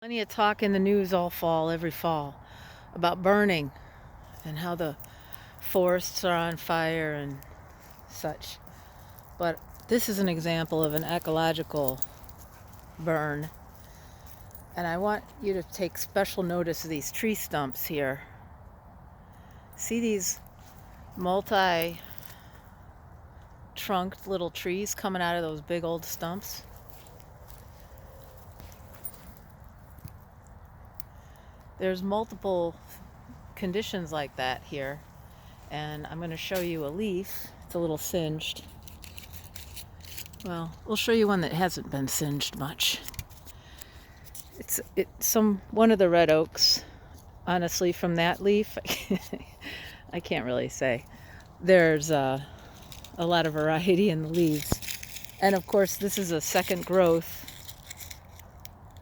Plenty of talk in the news all fall, every fall, about burning and how the forests are on fire and such. But this is an example of an ecological burn. And I want you to take special notice of these tree stumps here. See these multi-trunked little trees coming out of those big old stumps? There's multiple conditions like that here, and I'm going to show you a leaf. It's a little singed. Well, we'll show you one that hasn't been singed much. It's one of the red oaks. Honestly, from that leaf, I can't really say. There's a lot of variety in the leaves, and of course, this is a second growth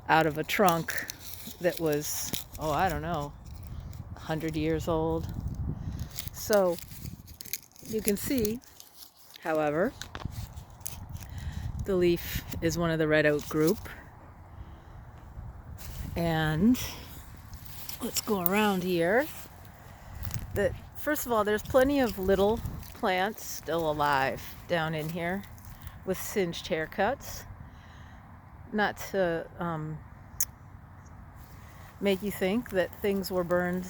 out of a trunk that was, oh, I don't know, 100 years old. So you can see, however, the leaf is one of the red oak group. And let's go around here. First of all, there's plenty of little plants still alive down in here with singed haircuts. Not to make you think that things were burned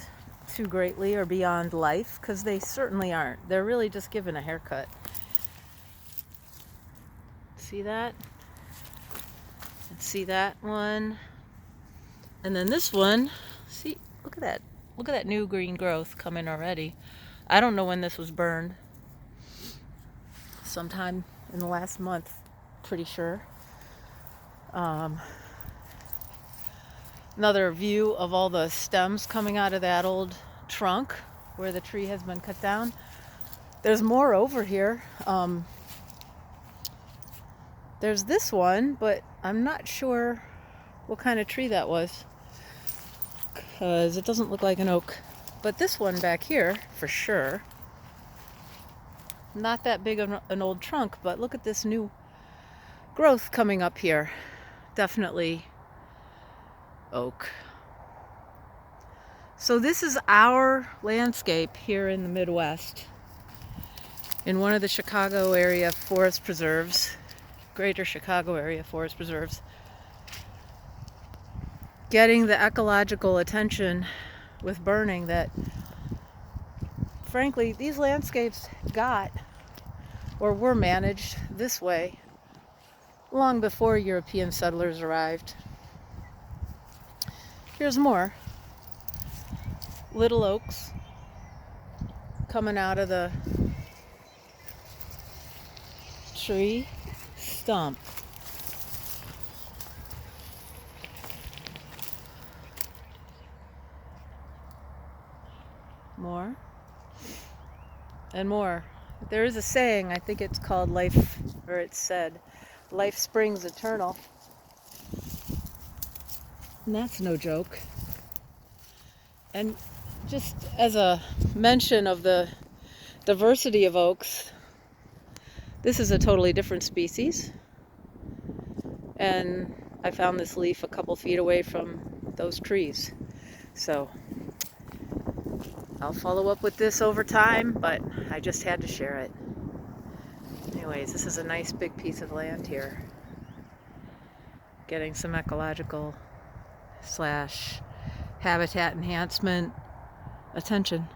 too greatly or beyond life, because they certainly aren't. They're really just given a haircut. See that? And see that one? And then this one, see, look at that. Look at that new green growth coming already. I don't know when this was burned. Sometime in the last month, pretty sure. Another view of all the stems coming out of that old trunk where the tree has been cut down. There's more over here. There's this one, but I'm not sure what kind of tree that was, because it doesn't look like an oak. But this one back here, for sure, not that big of an old trunk, but look at this new growth coming up here. Definitely oak. So this is our landscape here in the Midwest, in one of the Chicago area forest preserves, greater Chicago area forest preserves, getting the ecological attention with burning that, frankly, these landscapes got or were managed this way long before European settlers arrived. Here's more little oaks coming out of the tree stump. More and more. There is a saying, I think it's called life, or it's said, life springs eternal. And that's no joke. And just as a mention of the diversity of oaks, this is a totally different species. And I found this leaf a couple feet away from those trees. So I'll follow up with this over time, but I just had to share it. Anyways, this is a nice big piece of land here. Getting some ecological / habitat enhancement attention.